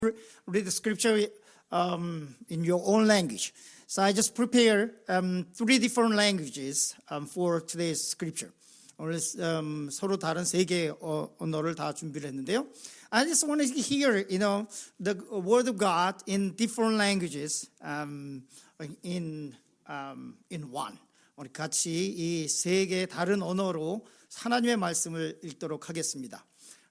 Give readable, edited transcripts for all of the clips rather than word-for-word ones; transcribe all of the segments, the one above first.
read the scripture in your own language. So I just prepare 3 different languages for today's scripture. 오늘 서로 다른 3개의 언어를 다 준비를 했는데요. I just want to hear, the word of God in different languages in one. 우리 같이 이 3개의 다른 언어로 하나님의 말씀을 읽도록 하겠습니다.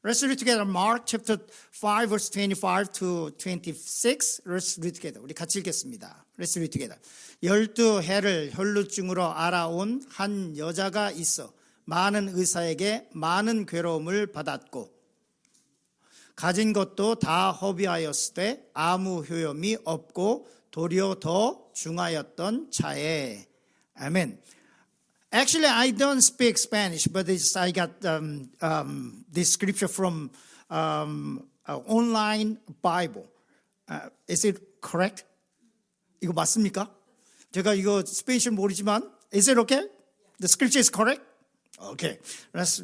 Let's read together Mark chapter 5 verse 25 to 26. Let's read together. 우리 같이 읽겠습니다. Let's read together. 12해를 혈루증으로 알아온 한 여자가 있어 많은 의사에게 많은 괴로움을 받았고 가진 것도 다 허비하였을 때 아무 효험이 없고 도리어 더 중하였던 차에. 아멘. Actually, I don't speak Spanish, but I got this scripture from online Bible. Is it correct? 이거 맞습니까? 제가 이거 스페인어를 모르지만, is it okay? The scripture is correct? Okay. Let's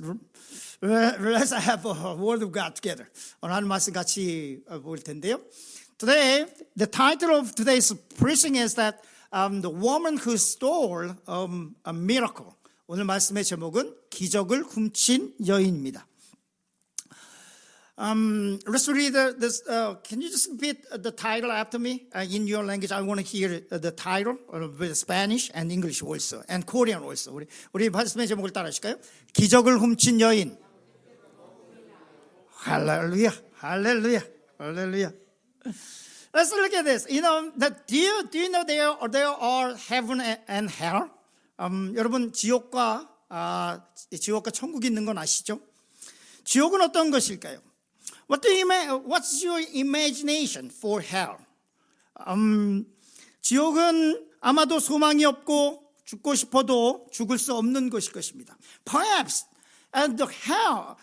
have a word of God together. 하나님 말씀 같이 볼 텐데요. Today, the title of today's preaching is that the woman who stole a miracle. 오늘 말씀의 제목은 기적을 훔친 여인입니다. Let's read this. Can you just repeat the title after me in your language? I want to hear the title with Spanish and English also, and Korean also. 우리 말씀의 제목을 따라하실까요? 기적을 훔친 여인. 할렐루야, 할렐루야, 할렐루야. Let's look at this. Do you know there are heaven and hell? 여러분 지옥과 천국이 있는 건 아시죠? 지옥은 어떤 것일까요? What's your imagination for hell? 지옥은 아마도 소망이 없고 죽고 싶어도 죽을 수 없는 것일 것입니다. Perhaps the hell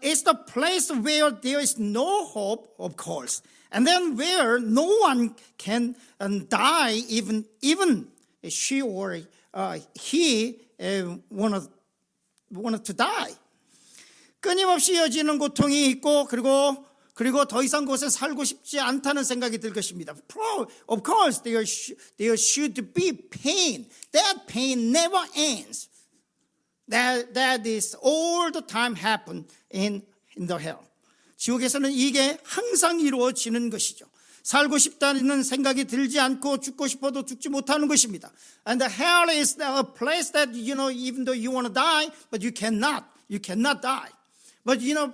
is the place where there is no hope, of course. And then where no one can die, even she or he wanted to die. 끊임없이 이어지는 고통이 있고 그리고 더 이상 그곳에 살고 싶지 않다는 생각이 들 것입니다. Of course, there should be pain. That pain never ends. That is all the time happen in the hell. 지옥에서는 이게 항상 이루어지는 것이죠. 살고 싶다는 생각이 들지 않고 죽고 싶어도 죽지 못하는 것입니다. And the hell is a place that even though you want to die, but you cannot die. But your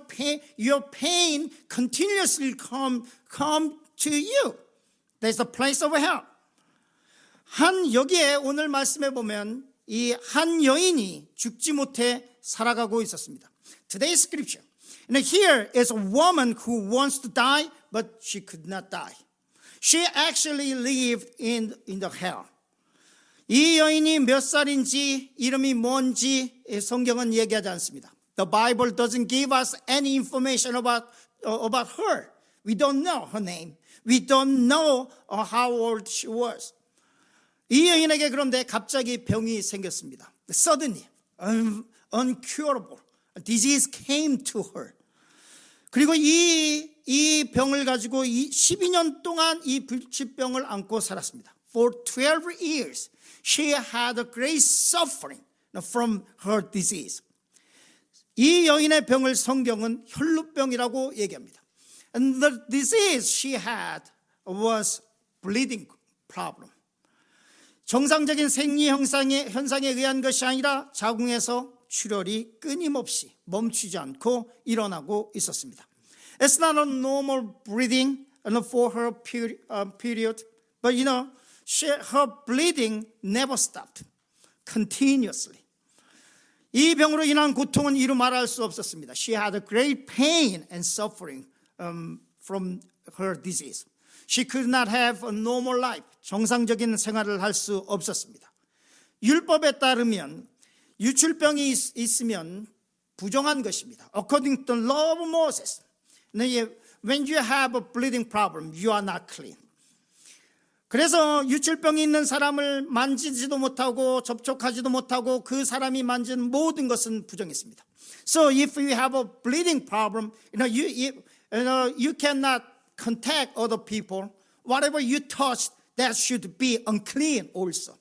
pain continuously come to you. There's a place of hell. 여기에 오늘 말씀해 보면 이 한 여인이 죽지 못해 살아가고 있었습니다. Today's scripture. And here is a woman who wants to die, but she could not die. She actually lived in the hell. 이 여인이 몇 살인지 이름이 뭔지 성경은 얘기하지 않습니다. The Bible doesn't give us any information about her. We don't know her name. We don't know how old she was. 이 여인에게 그런데 갑자기 병이 생겼습니다. Suddenly, uncurable disease came to her. 그리고 이 병을 가지고 12년 동안 이 불치병을 안고 살았습니다. For 12 years, she had a great suffering from her disease. 이 여인의 병을 성경은 혈루병이라고 얘기합니다. And the disease she had was bleeding problem. 정상적인 생리 현상에 의한 것이 아니라 자궁에서 출혈이 끊임없이 멈추지 않고 일어나고 있었습니다. It's not a normal breathing for her period, but her bleeding never stopped, continuously. 이 병으로 인한 고통은 이루 말할 수 없었습니다. She had a great pain and suffering from her disease. She could not have a normal life. 정상적인 생활을 할 수 없었습니다. 율법에 따르면 유출병이 있으면 부정한 것입니다. According to the law of Moses, when you have a bleeding problem, you are not clean. 그래서 유출병이 있는 사람을 만지지도 못하고 접촉하지도 못하고 그 사람이 만진 모든 것은 부정했습니다. So if you have a bleeding problem, you cannot contact other people, whatever you touch, that should be unclean also.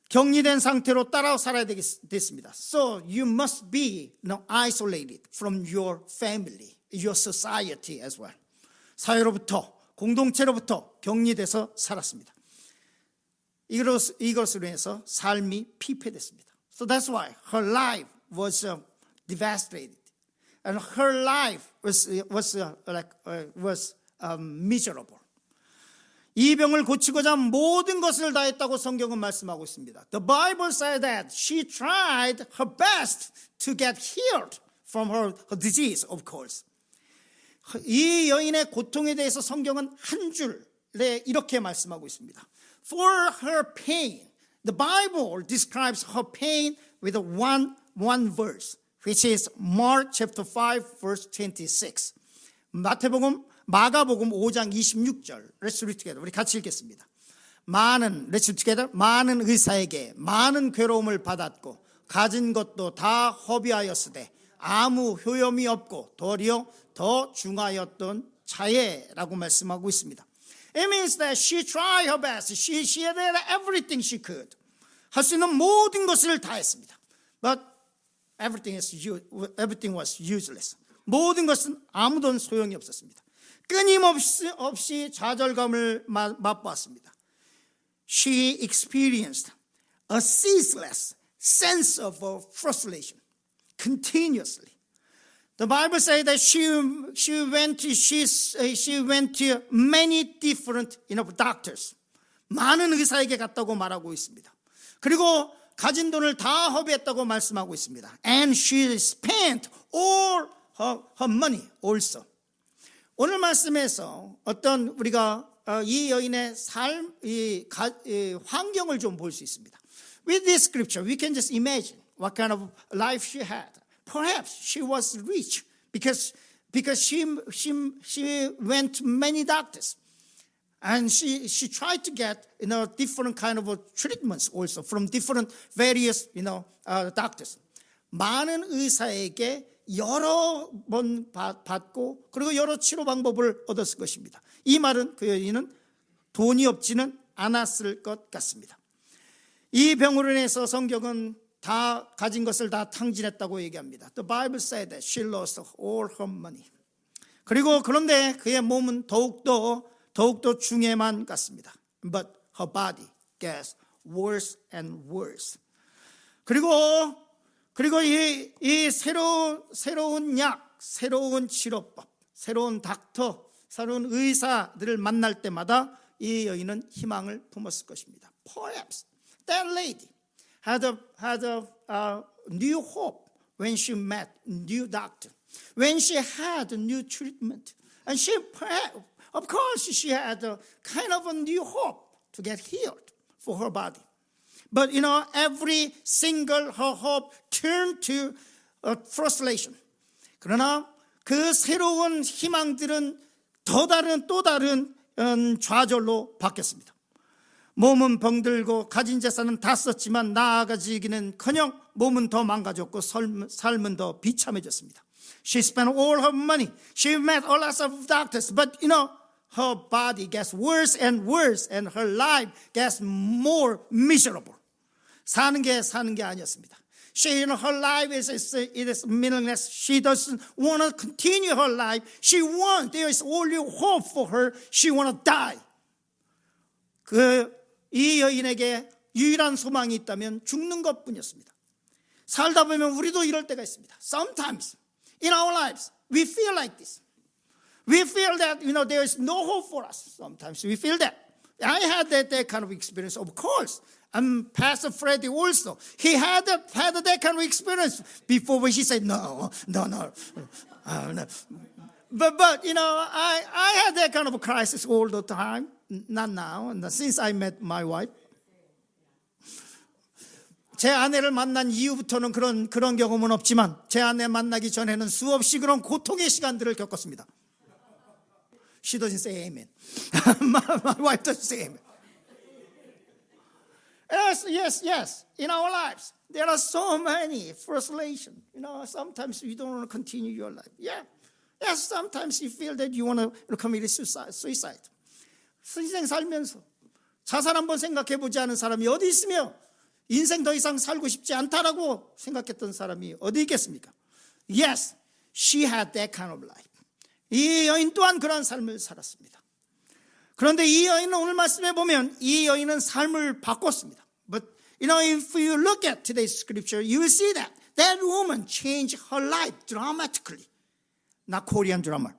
격리된 상태로 따라 살아야 됐습니다. So you must be isolated from your family, your society as well. 사회로부터, 공동체로부터 격리돼서 살았습니다. 이것으로 인해서 삶이 피폐됐습니다. So that's why her life was devastated, and her life was miserable. 이 병을 고치고자 모든 것을 다했다고 성경은 말씀하고 있습니다. The Bible says that she tried her best to get healed from her disease, of course. 이 여인의 고통에 대해서 성경은 한 줄에 이렇게 말씀하고 있습니다. For her pain, the Bible describes her pain with one verse, which is Mark chapter 5, verse 26. 마가복음 5장 26절. Let's read together. 우리 같이 읽겠습니다. Let's read together. 많은 의사에게 많은 괴로움을 받았고 가진 것도 다 허비하였으되 아무 효험이 없고 도리어 더 중하였던 자예라고 말씀하고 있습니다. It means that she tried her best. She did everything she could. 할 수 있는 모든 것을 다 했습니다. But everything was useless. 모든 것은 아무런 소용이 없었습니다. 끊임없이 좌절감을 맛보았습니다. She experienced a ceaseless sense of frustration continuously. The Bible says that she went to many different doctors. 많은 의사에게 갔다고 말하고 있습니다. 그리고 가진 돈을 다 허비했다고 말씀하고 있습니다. And she spent all her money also. 오늘 말씀에서 어떤 우리가 이 여인의 삶, 환경을 좀 볼 수 있습니다. With this scripture, we can just imagine what kind of life she had. Perhaps she was rich because she went to many doctors, and she tried to get different kind of treatments also from different various doctors. 많은 의사에게 여러 번 받고 그리고 여러 치료 방법을 얻었을 것입니다. 이 말은 그 여인은 돈이 없지는 않았을 것 같습니다. 이 병으로 인해서 성경은 다 가진 것을 다 탕진했다고 얘기합니다. The Bible said that she lost all her money. 그리고 그런데 그의 몸은 더욱더 중해만 갔습니다. But her body gets worse and worse. 그리고 이 새로운 약, 새로운 치료법, 새로운 닥터, 새로운 의사들을 만날 때마다 이 여인은 희망을 품었을 것입니다. Perhaps that lady had a new hope when she met a new doctor, when she had a new treatment, and of course, she had a kind of a new hope to get healed for her body. But every single her hope turned to frustration. 그러나 그 새로운 희망들은 또 다른 좌절로 바뀌었습니다. 몸은 병들고 가진 재산은 다 썼지만 나아가지기는커녕 몸은 더 망가졌고 삶은 더 비참해졌습니다. She spent all her money. She met a lot of doctors, but her body gets worse and worse, and her life gets more miserable. 사는 게 아니었습니다. Her life is meaningless. She doesn't want to continue her life. There is only hope for her. She want to die. 이 여인에게 유일한 소망이 있다면 죽는 것뿐이었습니다. 살다 보면 우리도 이럴 때가 있습니다. Sometimes in our lives we feel like this. We feel that there is no hope for us. Sometimes we feel that. I had that kind of experience, of course. And Pastor Freddie also. He had that kind of experience before when he said, no. But I had that kind of a crisis all the time. Not now, since I met my wife. 제 아내를 만난 이후부터는 그런 경험은 없지만 제 아내 만나기 전에는 수없이 그런 고통의 시간들을 겪었습니다. She doesn't say amen. My wife doesn't say amen. Yes. In our lives, there are so many frustrations. Sometimes you don't want to continue your life. Yeah. Yes, sometimes you feel that you want to commit suicide. 인생 살면서 자살 한번 생각해 보지 않은 사람이 어디 있으며 인생 더 이상 살고 싶지 않다라고 생각했던 사람이 어디 있겠습니까? Yes, she had that kind of life. 이 여인 또한 그런 삶을 살았습니다. 그런데 이 여인은 오늘 말씀해 보면 이 여인은 삶을 바꿨습니다. But if you look at today's scripture, you will see that that woman changed her life dramatically. Not Korean drama.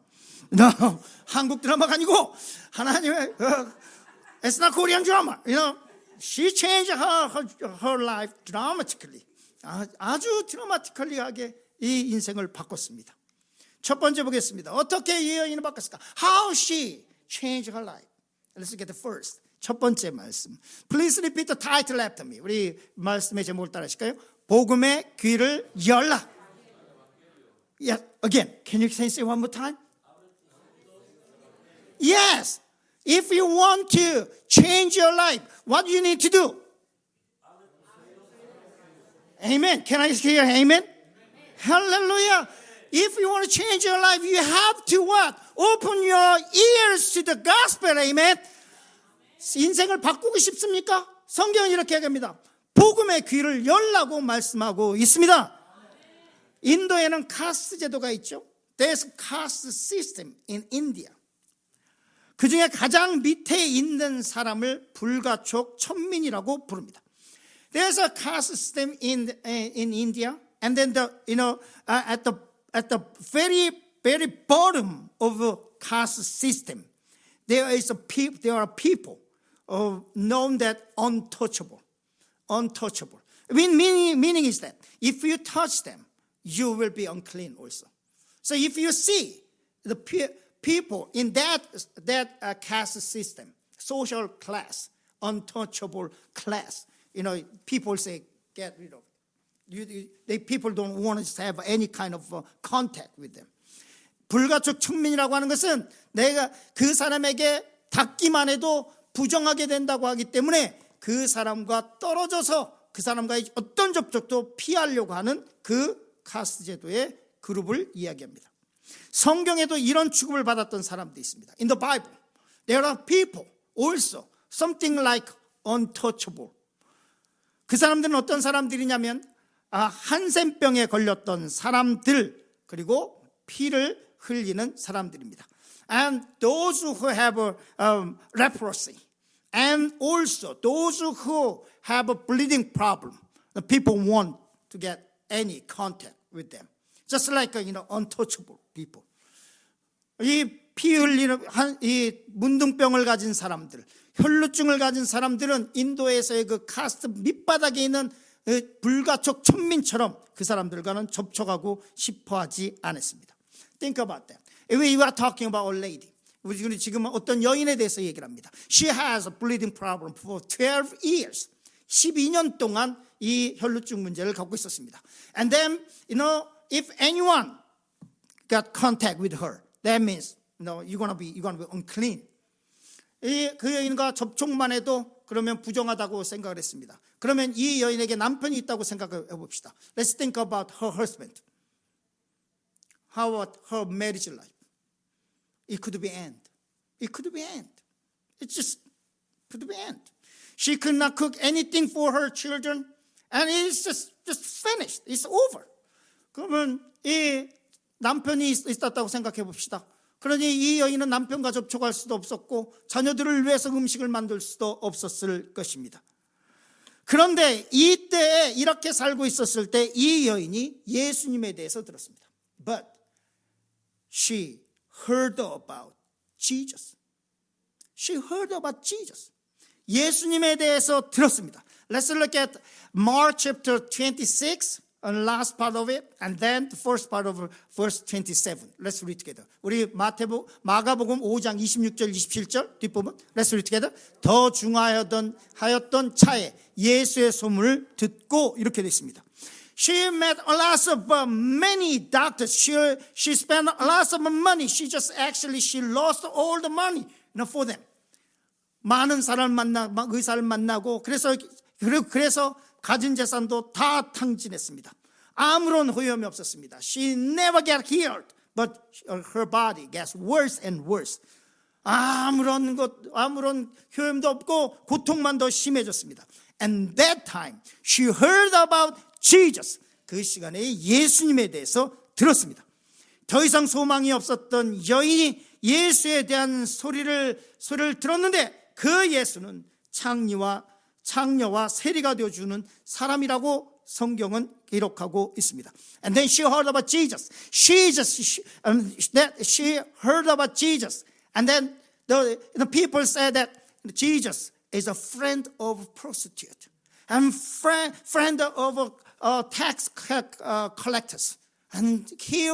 No, 한국 드라마가 아니고 하나님의 it's not Korean drama. She changed her life dramatically. 아주 드라마티컬리하게 이 인생을 바꿨습니다. 첫 번째 보겠습니다. 어떻게 이 여인을 바꿨을까? How she changed her life. Let's get the first. 첫 번째 말씀. Please repeat the title after me. 우리 말씀의 제목을 따라하실까요? 복음의 귀를 열라. Yes, again. Can you say one more time? Yes. If you want to change your life, what do you need to do? Amen. Can I hear amen? Hallelujah. If you want to change your life, you have to what? Open your ears to the gospel. Amen. 인생을 바꾸고 싶습니까? 성경은 이렇게 얘기합니다. 복음의 귀를 열라고 말씀하고 있습니다. 인도에는 카스트 제도가 있죠. There's a caste system in India. 그 중에 가장 밑에 있는 사람을 불가촉 천민이라고 부릅니다. There's a caste system in India, and then at the very bottom of the caste system, there are people known that untouchable. Meaning is that if you touch them, you will be unclean also. So if you see the people in that caste system, social class, untouchable class, people say get rid of it. People don't want to have any kind of contact with them. 불가촉 천민이라고 하는 것은 내가 그 사람에게 닿기만 해도 부정하게 된다고 하기 때문에 그 사람과 떨어져서 그 사람과의 어떤 접촉도 피하려고 하는 그 카스트 제도의 그룹을 이야기합니다. 성경에도 이런 취급을 받았던 사람도 있습니다. In the Bible, there are people also something like untouchable. 그 사람들은 어떤 사람들이냐면 한센병에 걸렸던 사람들 그리고 피를 흘리는 사람들입니다. And those who have leprosy, and also those who have a bleeding problem, the people want to get any contact with them, just like untouchable people. 이 피 흘리는 이 문둥병을 가진 사람들, 혈루증을 가진 사람들은 인도에서의 그 카스트 밑바닥에 있는 불가촉 천민처럼 그 사람들과는 접촉하고 싶어하지 않았습니다. Think about that. We are talking about a lady. 우리 지금 어떤 여인에 대해서 얘기를 합니다. She has a bleeding problem for 12 years. 12년 동안 이 혈루증 문제를 갖고 있었습니다. And then, if anyone got contact with her, that means, you're gonna be unclean. 그 여인과 접촉만 해도 그러면 부정하다고 생각을 했습니다. 그러면 이 여인에게 남편이 있다고 생각해 봅시다. Let's think about her husband. How about her marriage life? It could be end. It could be end. It just could be end. She could not cook anything for her children, and it's just finished. It's over. 그러면 이 남편이 있었다고 생각해 봅시다. 그러니 이 여인은 남편과 접촉할 수도 없었고 자녀들을 위해서 음식을 만들 수도 없었을 것입니다. 그런데 이때에 이렇게 살고 있었을 때 이 여인이 예수님에 대해서 들었습니다. But she heard about Jesus. She heard about Jesus. 예수님에 대해서 들었습니다. Let's look at Mark chapter 26, and last part of it, and then the first part of verse 27. Let's read together. 우리 마가복음 5장 26절 27절 뒷부분. Let's read together. 더 중하였던 차에 예수의 소문을 듣고 이렇게 되어 있습니다. She met a lot of many doctors. She spent a lot of money. She lost all the money for them. 많은 사람을 의사를 만나고 그래서 가진 재산도 다 탕진했습니다. 아무런 후염이 없었습니다. She never got healed but her body gets worse and worse. 아무런 효험도 없고 고통만 더 심해졌습니다. And that time she heard about Jesus. 그 시간에 예수님에 대해서 들었습니다. 더 이상 소망이 없었던 여인이 예수에 대한 소리를 들었는데 그 예수는 창녀와 세리가 되어주는 사람이라고 성경은 기록하고 있습니다. And then she heard about Jesus. She heard about Jesus. And then the people said that Jesus is a friend of prostitute and friend of tax collectors. And she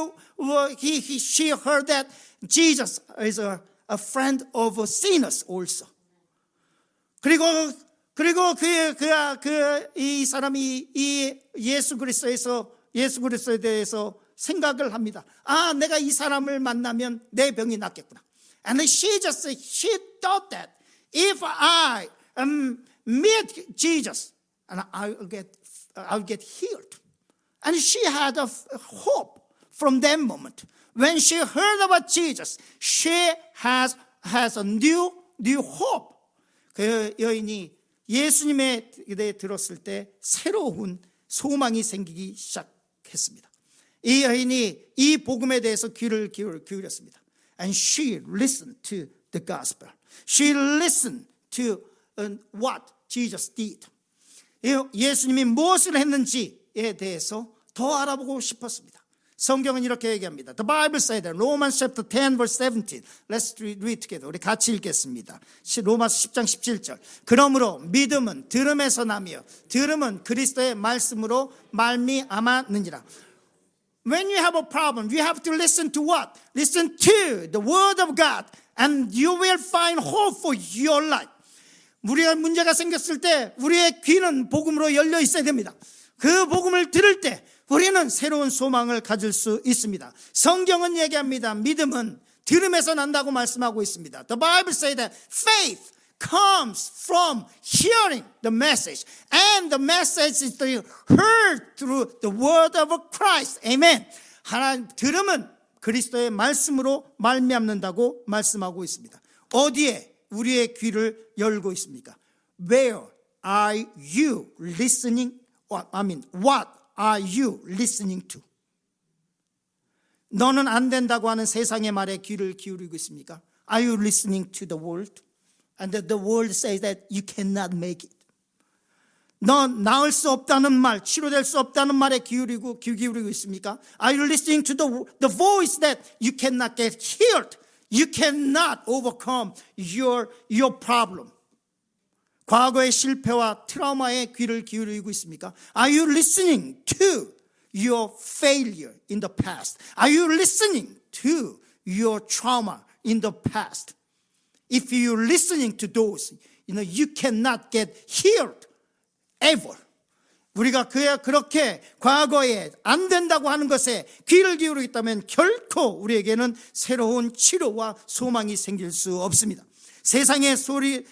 heard that Jesus is a friend of sinners also. 그리고 이 사람이 이 예수 그리스도에 대해서 생각을 합니다. 내가 이 사람을 만나면 내 병이 낫겠구나. And she thought that if I meet Jesus, and I'll get healed. And she had a hope from that moment. When she heard about Jesus, she has a new hope. 그 여인이 예수님에 대해 들었을 때 새로운 소망이 생기기 시작했습니다. 이 여인이 이 복음에 대해서 귀를 기울였습니다. And she listened to the gospel. She listened to what Jesus did. 예수님이 무엇을 했는지에 대해서 더 알아보고 싶었습니다. 성경은 이렇게 얘기합니다. The Bible said that Romans chapter 10 verse 17. Let's read together. 우리 같이 읽겠습니다. 로마서 10장 17절. 그러므로 믿음은 들음에서 나며 들음은 그리스도의 말씀으로 말미암았느니라. When you have a problem, you have to listen to what? Listen to the word of God and you will find hope for your life. 우리가 문제가 생겼을 때 우리의 귀는 복음으로 열려 있어야 됩니다. 그 복음을 들을 때 우리는 새로운 소망을 가질 수 있습니다. 성경은 얘기합니다. 믿음은 들음에서 난다고 말씀하고 있습니다. The Bible says that faith comes from hearing the message. And the message is heard through the word of Christ. Amen. 하나님 들음은 그리스도의 말씀으로 말미암는다고 말씀하고 있습니다. 어디에 우리의 귀를 열고 있습니까? Where are you listening? What are you listening to? 너는 안 된다고 하는 세상의 말에 귀를 기울이고 있습니까? Are you listening to the world? And the world says that you cannot make it. 넌 나을 수 없다는 말, 치료될 수 없다는 말에 귀 기울이고 있습니까? Are you listening to the voice that you cannot get healed? You cannot overcome your problem. 과거의 실패와 트라우마에 귀를 기울이고 있습니까? Are you listening to your failure in the past? Are you listening to your trauma in the past? If you're listening to those, you cannot get healed ever. 우리가 그렇게 과거에 안 된다고 하는 것에 귀를 기울이고 있다면 결코 우리에게는 새로운 치료와 소망이 생길 수 없습니다. 세상의 소리를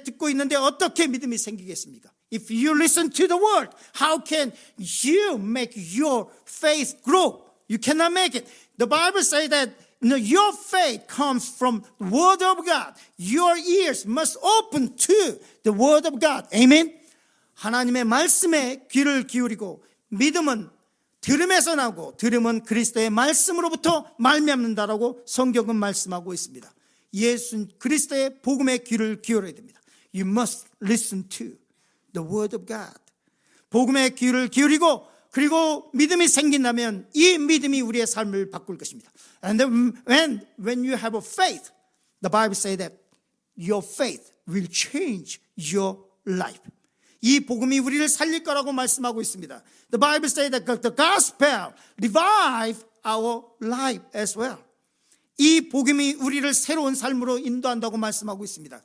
듣고 있는데 어떻게 믿음이 생기겠습니까? If you listen to the word, how can you make your faith grow? You cannot make it. The Bible says that your faith comes from the word of God. Your ears must open to the word of God. Amen. 하나님의 말씀에 귀를 기울이고 믿음은 들음에서 나고 들음은 그리스도의 말씀으로부터 말미암는다라고 성경은 말씀하고 있습니다. 예수 그리스도의 복음에 귀를 기울여야 됩니다. You must listen to the word of God. 복음에 귀를 기울이고 그리고 믿음이 생긴다면 이 믿음이 우리의 삶을 바꿀 것입니다. And then when you have a faith, the Bible says that your faith will change your life. 이 복음이 우리를 살릴 거라고 말씀하고 있습니다. The Bible says that the gospel revive our life as well. 이 복음이 우리를 새로운 삶으로 인도한다고 말씀하고 있습니다.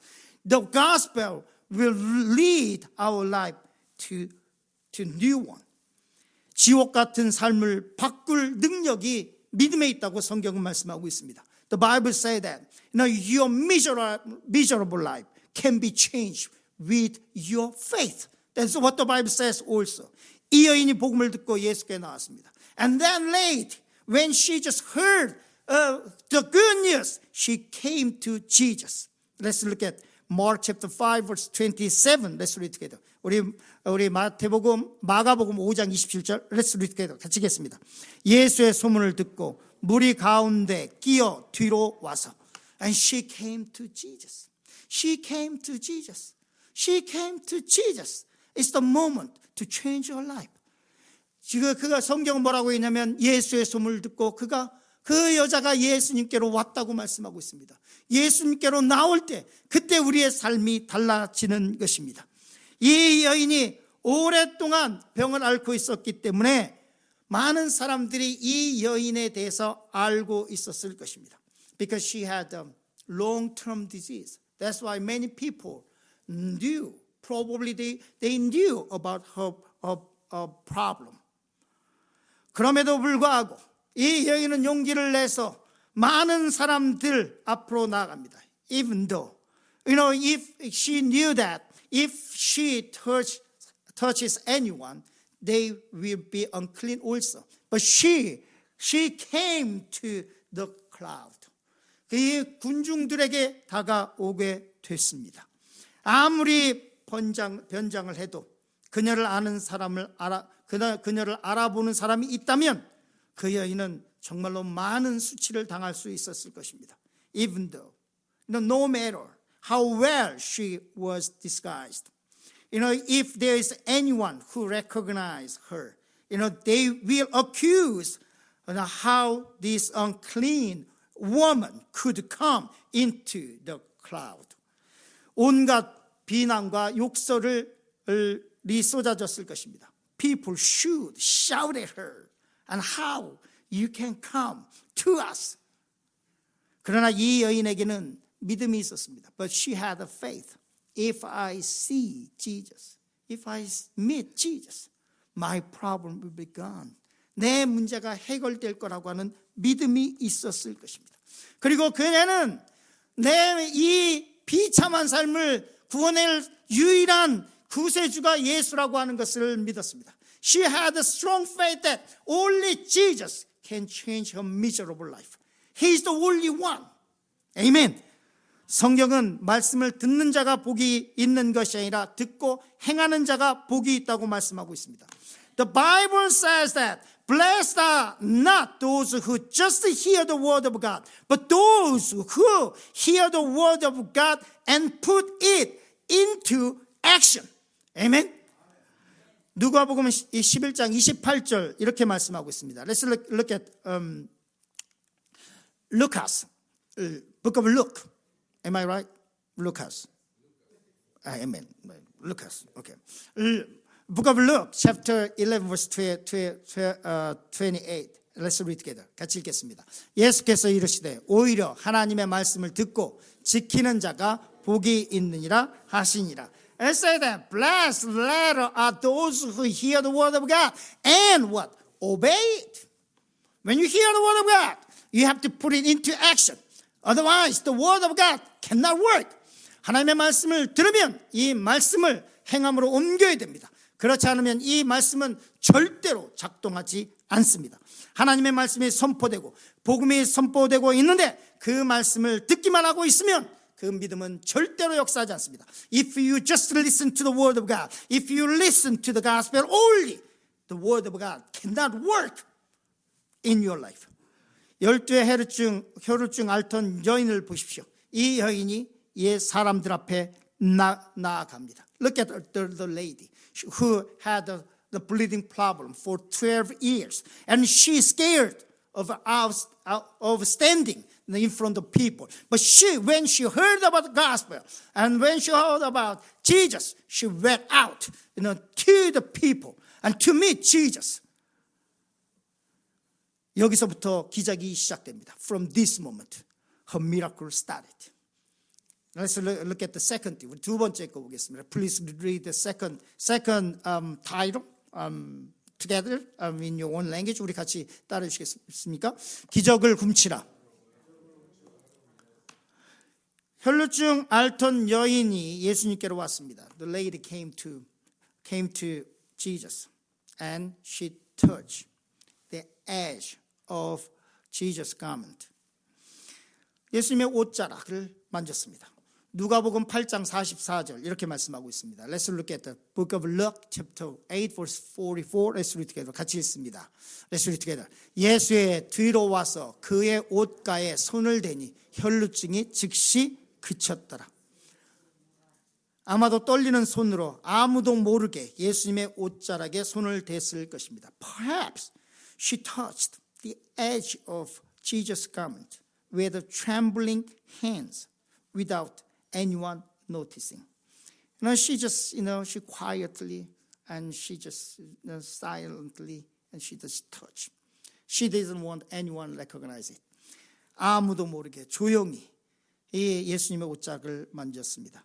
The gospel will lead our life to new one. 지옥 같은 삶을 바꿀 능력이 믿음에 있다고 성경은 말씀하고 있습니다. The Bible says that your miserable life can be changed with your faith. That's what the Bible says also. 이 여인이 복음을 듣고 예수께 나왔습니다. And then late, when she just heard the good news, she came to Jesus. Let's look at Mark chapter 5 verse 27. Let's read together. 우리 마가복음 5장 27절. Let's read together. 같이 읽겠습니다. 예수의 소문을 듣고 무리 가운데 끼어 뒤로 와서 and she came to Jesus. She came to Jesus. She came to Jesus. It's the moment to change your life. 지금 그가 성경은 뭐라고 했냐면 예수의 소문을 듣고 그 여자가 예수님께로 왔다고 말씀하고 있습니다. 예수님께로 나올 때 그때 우리의 삶이 달라지는 것입니다. 이 여인이 오랫동안 병을 앓고 있었기 때문에 많은 사람들이 이 여인에 대해서 알고 있었을 것입니다. Because she had a long-term disease. That's why many people knew, probably they knew about her problem. 그럼에도 불구하고 이 여인은 용기를 내서 많은 사람들 앞으로 나아갑니다. Even though, if she knew that if she touches anyone, they will be unclean also. But she came to the crowd. 그 군중들에게 다가오게 됐습니다. 아무리 변장을 해도 그녀를 아는 사람을 그녀를 알아보는 사람이 있다면 그 여인은 정말로 많은 수치를 당할 수 있었을 것입니다. Even though, no matter how well she was disguised, if there is anyone who recognizes her, they will accuse how this unclean woman could come into the crowd. 온갖 비난과 욕설이 쏟아졌을 것입니다. People should shout at her. And how you can come to us. 그러나 이 여인에게는 믿음이 있었습니다. But she had a faith. If I see Jesus, if I meet Jesus, my problem will be gone. 내 문제가 해결될 거라고 하는 믿음이 있었을 것입니다. 그리고 그녀는 내 이 비참한 삶을 구원할 유일한 구세주가 예수라고 하는 것을 믿었습니다. She had a strong faith that only Jesus can change her miserable life. He is the only one. Amen. 성경은 말씀을 듣는 자가 복이 있는 것이 아니라 듣고 행하는 자가 복이 있다고 말씀하고 있습니다. The Bible says that blessed are not those who just hear the word of God, but those who hear the word of God and put it into action. Amen. 누가복음 11장 28절 이렇게 말씀하고 있습니다. Let's look at Lucas, book of Luke. Am I right? Lucas. Amen. Lucas. Okay. Book of Luke, chapter 11, verse 28. Let's read together. 같이 읽겠습니다. 예수께서 이르시되 오히려 하나님의 말씀을 듣고 지키는 자가 복이 있느니라 하시니라. And say that blessed latter are those who hear the word of God and what? Obey it. When you hear the word of God, you have to put it into action. Otherwise, the word of God cannot work. 하나님의 말씀을 들으면 이 말씀을 행함으로 옮겨야 됩니다. 그렇지 않으면 이 말씀은 절대로 작동하지 않습니다. 하나님의 말씀이 선포되고 복음이 선포되고 있는데 그 말씀을 듣기만 하고 있으면 그 믿음은 절대로 역사하지 않습니다. If you just listen to the word of God, if you listen to the gospel only, the word of God cannot work in your life. 12의 혈루증 앓던 여인을 보십시오. 이 여인이 이 사람들 앞에 나아갑니다. Look at the lady who had the bleeding problem for 12 years. And she's scared of standing in front of people. But when she heard about the gospel and when she heard about Jesus, she went out to the people and to meet Jesus. 여기서부터 기적이 시작됩니다. From this moment, her miracle started. Let's look at the second thing. 두 번째 거 보겠습니다. Please read the second title together in your own language. 우리 같이 따라해 주시겠습니까? 기적을 훔치라. 혈루증 앓던 여인이 예수님께로 왔습니다. The lady came to Jesus and she touched the edge of Jesus' garment. 예수님의 옷자락을 만졌습니다. 누가복음 8장 44절 이렇게 말씀하고 있습니다. Let's look at the book of Luke chapter 8 verse 44. Let's read together. 같이 읽습니다. Let's read together. 예수의 뒤로 와서 그의 옷가에 손을 대니 혈루증이 즉시 그쳤더라. 아마도 떨리는 손으로 아무도 모르게 예수님의 옷자락에 손을 댔을 것입니다. Perhaps she touched the edge of Jesus' garment with trembling hands without anyone noticing. She just, she quietly and she just silently and she just touched. She didn't want anyone to recognize it. 아무도 모르게 조용히 이 예수님의 옷자락을 만졌습니다.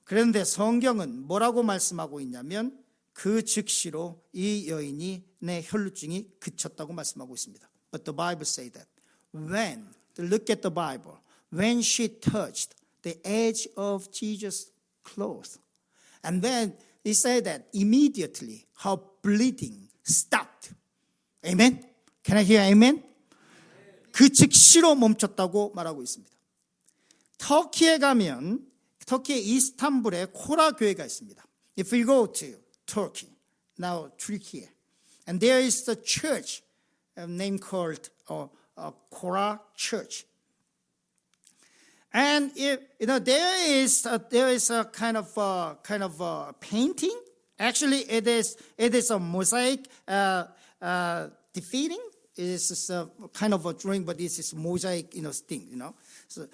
그런데 성경은 뭐라고 말씀하고 있냐면 그 즉시로 이 여인이 내 혈루증이 그쳤다고 말씀하고 있습니다. But the Bible says that when, look at the Bible, when she touched the edge of Jesus' clothes, and then it said that immediately her bleeding stopped. Amen? Can I hear amen? 그 즉시로 멈췄다고 말하고 있습니다. 터키에 가면 터키의 이스탄불에 코라 교회가 있습니다. If you go to Turkey, now Turkey, and there is a church name called Kora Church, and there is a kind of painting. Actually, it is a mosaic defeating. It's a kind of a drawing, but this is mosaic, thing. So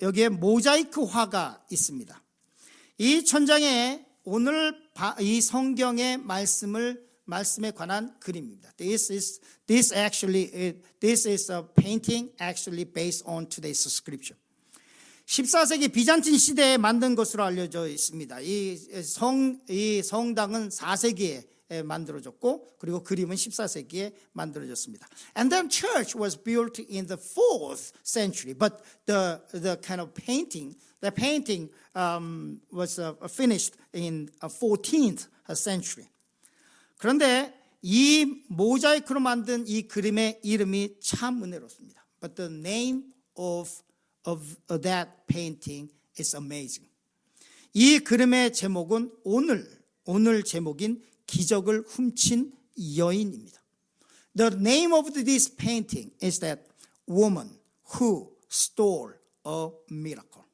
여기에 모자이크 화가 있습니다. 이 천장에 오늘 이 성경의 말씀에 관한 그림입니다. This is a painting actually based on today's scripture. 14세기 비잔틴 시대에 만든 것으로 알려져 있습니다. 이 성당은 4세기에 만들어졌고 그리고 그림은 14세기에 만들어졌습니다. And then church was built in the 4th century, but the kind of painting was finished in 14th century. 그런데 이 모자이크로 만든 이 그림의 이름이 참 은혜롭습니다. But the name of that painting is amazing. 이 그림의 제목은 오늘 제목인 기적을 훔친 여인입니다. The name of this painting is that woman who stole a miracle.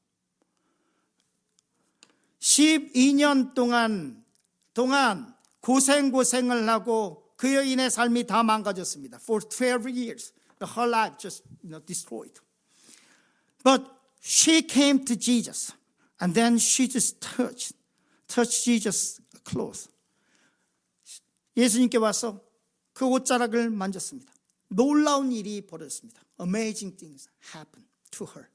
12년 동안 고생을 하고 그 여인의 삶이 다 망가졌습니다. For 12 years, her life just destroyed. But she came to Jesus, and then she just touched Jesus' clothes. 예수님께 와서 그 옷자락을 만졌습니다. 놀라운 일이 벌어졌습니다. Amazing things happened to her.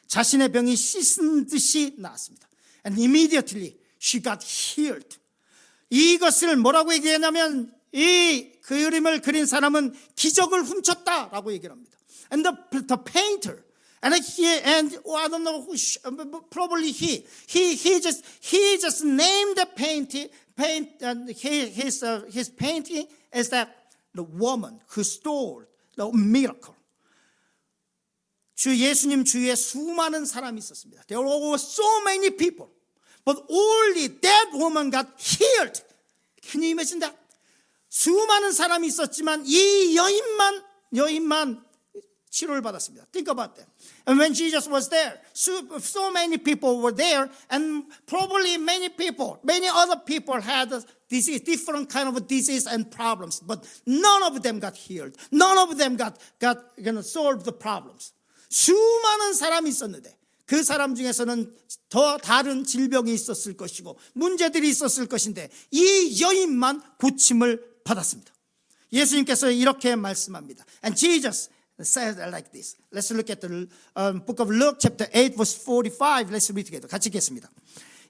자신의 병이 씻은 듯이 나았습니다. And immediately she got healed. 이것을 뭐라고 얘기하냐면 이 그림을 그린 사람은 기적을 훔쳤다라고 얘기를 합니다. And the painter and I don't know who, probably he just named the painting. His painting is that the woman who stole the miracle. 주 예수님 주위에 수많은 사람이 있었습니다. There were so many people, but only that woman got healed. Can you imagine that? 수많은 사람이 있었지만 이 여인만 치료를 받았습니다. Think about that. And when Jesus was there, so many people were there, and probably many other people had disease, different kind of disease and problems, but none of them got healed. None of them got solved the problems. 수많은 사람이 있었는데 그 사람 중에서는 더 다른 질병이 있었을 것이고 문제들이 있었을 것인데 이 여인만 고침을 받았습니다. 예수님께서 이렇게 말씀합니다. And Jesus said like this. Let's look at the book of Luke chapter 8 verse 45. Let's read together. 같이 읽겠습니다.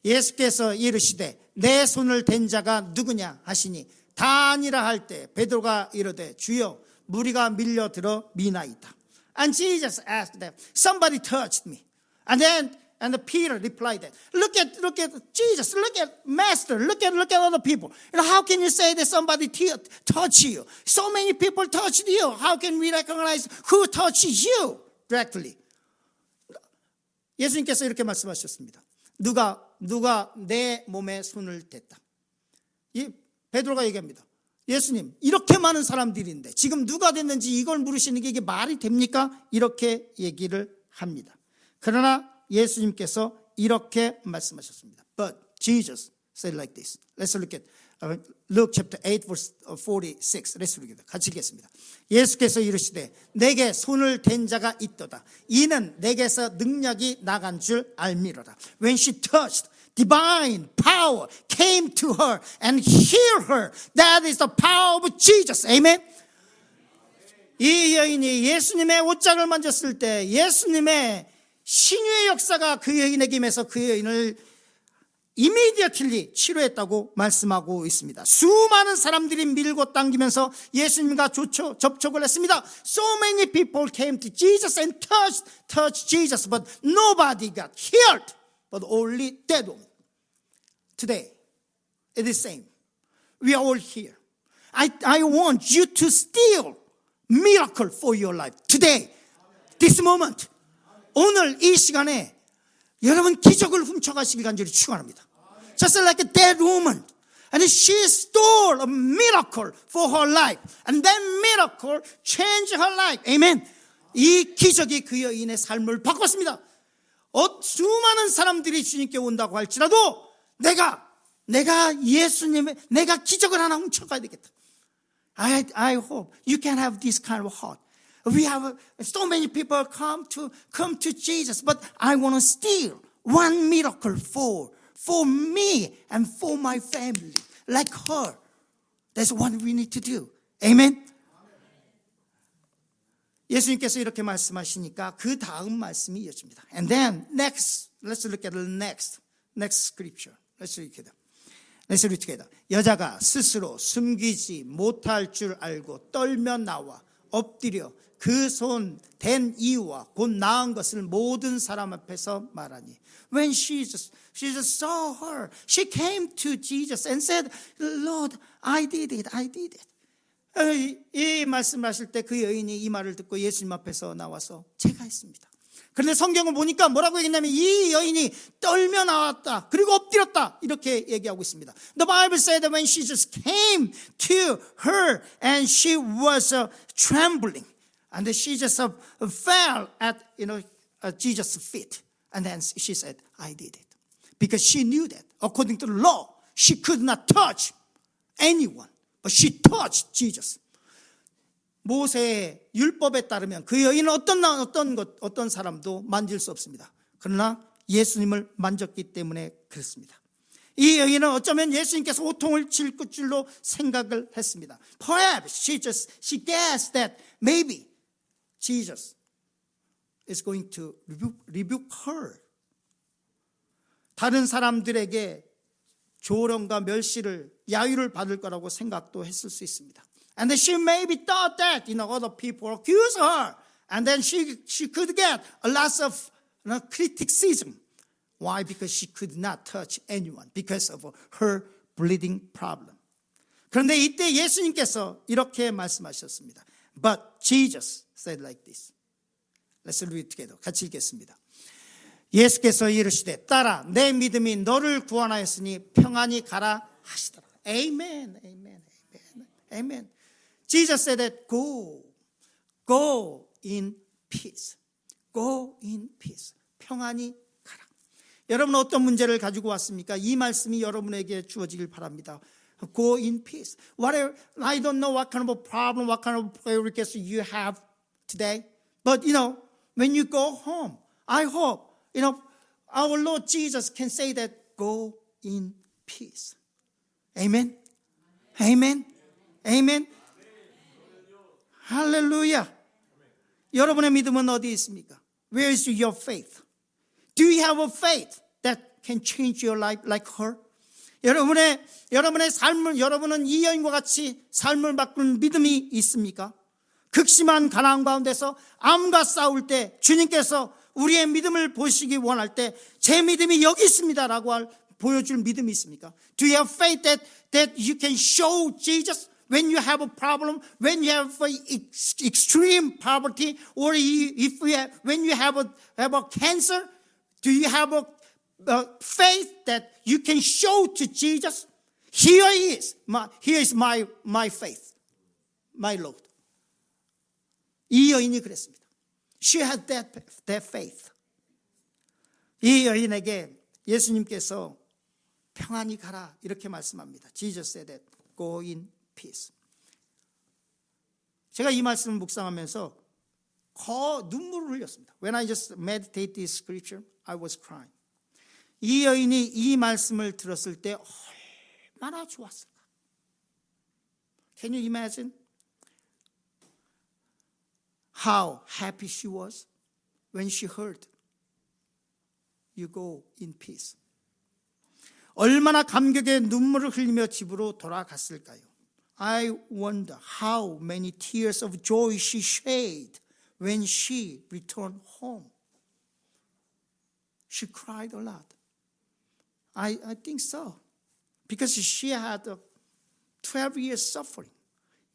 예수께서 이르시되 내 손을 댄 자가 누구냐 하시니 다 아니라 할 때 베드로가 이르되 주여 무리가 밀려들어 미나이다. And Jesus asked them, somebody touched me. And then And Peter replied that, look at Jesus, look at Master, look at other people. How can you say that somebody touched you? So many people touched you. How can we recognize who touched you directly? 예수님께서 이렇게 말씀하셨습니다. 누가 내 몸에 손을 댔다. 베드로가 얘기합니다. 예수님, 이렇게 많은 사람들인데 지금 누가 됐는지 이걸 물으시는 게 이게 말이 됩니까? 이렇게 얘기를 합니다. 그러나 예수님께서 이렇게 말씀하셨습니다. But Jesus said like this. Let's look at Luke chapter 8 verse 46. Let's look at it. 같이 읽겠습니다. 예수께서 이르시되 내게 손을 댄 자가 있도다. 이는 내게서 능력이 나간 줄 알미로다. When she touched, divine power came to her and healed her. That is the power of Jesus. Amen. 이 여인이 예수님의 옷장을 만졌을 때 예수님의 신유의 역사가 그 여인에게 임해서 그 여인을 immediately 치료했다고 말씀하고 있습니다. 수많은 사람들이 밀고 당기면서 예수님과 접촉을 했습니다. So many people came to Jesus and touched Jesus, but nobody got healed, but only that woman. Today, it is the same. We are all here. I want you to steal miracle for your life. Today, this moment. 오늘 이 시간에 여러분 기적을 훔쳐가시길 간절히 축원합니다. Just like that woman. And she stole a miracle for her life. And that miracle changed her life. Amen. 이 기적이 그 여인의 삶을 바꿨습니다. 수많은 사람들이 주님께 온다고 할지라도 내가 기적을 하나 훔쳐가야 되겠다. I hope you can have this kind of heart. We have so many people come to Jesus, but I want to steal one miracle for me and for my family, like her. That's what we need to do. Amen. 예수님께서 이렇게 말씀하시니까 그 다음 말씀이 이어집니다. And then next, let's look at the next scripture. Let's read together. 여자가 스스로 숨기지 못할 줄 알고 떨며 나와 엎드려 그 손 댄 이유와 곧 나은 것을 모든 사람 앞에서 말하니. When Jesus saw her, she came to Jesus and said, Lord, I did it. 이 말씀하실 때 그 여인이 이 말을 듣고 예수님 앞에서 나와서 제가 했습니다. 그런데 성경을 보니까 뭐라고 얘기했냐면 이 여인이 떨며 나왔다. 그리고 엎드렸다. 이렇게 얘기하고 있습니다. The Bible said that when Jesus came to her and she was trembling. And she just fell at Jesus' feet. And then she said, I did it. Because she knew that according to the law, she could not touch anyone. But she touched Jesus. 모세의 율법에 따르면 그 여인은 어떤 사람도 만질 수 없습니다. 그러나 예수님을 만졌기 때문에 그렇습니다. 이 여인은 어쩌면 예수님께서 호통을 칠 줄로 생각을 했습니다. Perhaps she guessed that maybe Jesus is going to rebuke her. 다른 사람들에게 조롱과 멸시를 야유를 받을 거라고 생각도 했을 수 있습니다. And then she maybe thought that other people accuse her, and then she could get a lot of criticism. Why? Because she could not touch anyone because of her bleeding problem. 그런데 이때 예수님께서 이렇게 말씀하셨습니다. But Jesus said like this. Let's read together. 같이 읽겠습니다. 예수께서 이르시되 딸아 내 믿음이 너를 구원하였으니 평안히 가라 하시더라. Amen. Amen. Amen. Amen. Jesus said that go in peace. Go in peace. 평안히 가라. 여러분 어떤 문제를 가지고 왔습니까? 이 말씀이 여러분에게 주어지길 바랍니다. Go in peace. Whatever, I don't know what kind of a problem, what kind of prayer request you have today. But when you go home, I hope our Lord Jesus can say that go in peace. Amen. Amen. Amen. 할렐루야. 여러분의 믿음은 어디 있습니까? Where is your faith? Do you have a faith that can change your life like her? 여러분의 삶을 여러분은 이 여인과 같이 삶을 바꾸는 믿음이 있습니까? 극심한 가난한 가운데서 암과 싸울 때 주님께서 우리의 믿음을 보시기 원할 때 제 믿음이 여기 있습니다라고 보여줄 믿음이 있습니까? Do you have faith that you can show Jesus when you have a problem, when you have extreme poverty, or when you have a cancer? Do you have a faith that you can show to Jesus? Here is my faith, my Lord. 이 여인이 그랬습니다. She had that faith. 이 여인에게 예수님께서 평안히 가라 이렇게 말씀합니다. Jesus said that, go in peace. 제가 이 말씀을 묵상하면서 눈물을 흘렸습니다. When I just meditate this scripture, I was crying. 이 여인이 이 말씀을 들었을 때 얼마나 좋았을까? Can you imagine how happy she was when she heard you go in peace? 얼마나 감격의 눈물을 흘리며 집으로 돌아갔을까요? I wonder how many tears of joy she shed when she returned home. She cried a lot. I think so. Because she had 12 years suffering.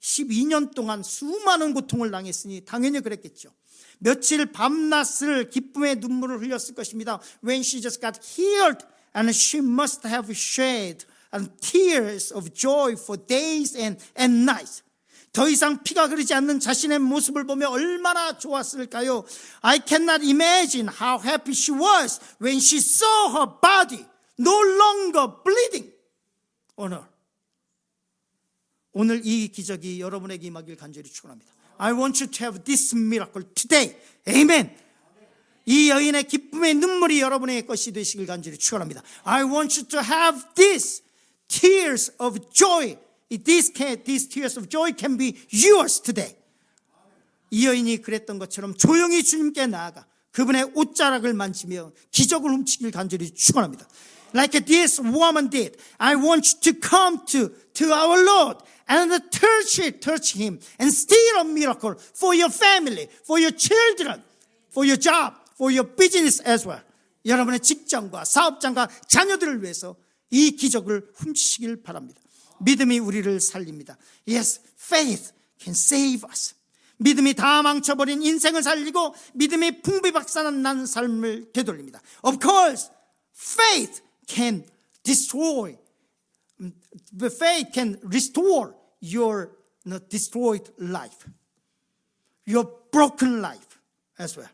12년 동안 수많은 고통을 당했으니 당연히 그랬겠죠. 며칠 밤낮을 기쁨의 눈물을 흘렸을 것입니다. When she just got healed, and she must have shed tears of joy for days and nights. 더 이상 피가 흐르지 않는 자신의 모습을 보며 얼마나 좋았을까요? I cannot imagine how happy she was when she saw her body no longer bleeding on her. 오늘 이 기적이 여러분에게 임하길 간절히 축원합니다. I want you to have this miracle today. Amen. 이 여인의 기쁨의 눈물이 여러분의 것이 되시길 간절히 축원합니다. I want you to have these tears of joy. These tears of joy can be yours today. 이 여인이 그랬던 것처럼 조용히 주님께 나아가 그분의 옷자락을 만지며 기적을 훔치길 간절히 축원합니다. Like this woman did. I want you to come to our Lord and touch him and steal a miracle for your family, for your children, for your job, for your business as well. 여러분의 직장과 사업장과 자녀들을 위해서 이 기적을 훔치시길 바랍니다. 믿음이 우리를 살립니다. Yes, faith can save us. 믿음이 다 망쳐버린 인생을 살리고 믿음이 풍비박산난 삶을 되돌립니다. Of course, faith can destroy. Faith can restore your destroyed life, your broken life as well.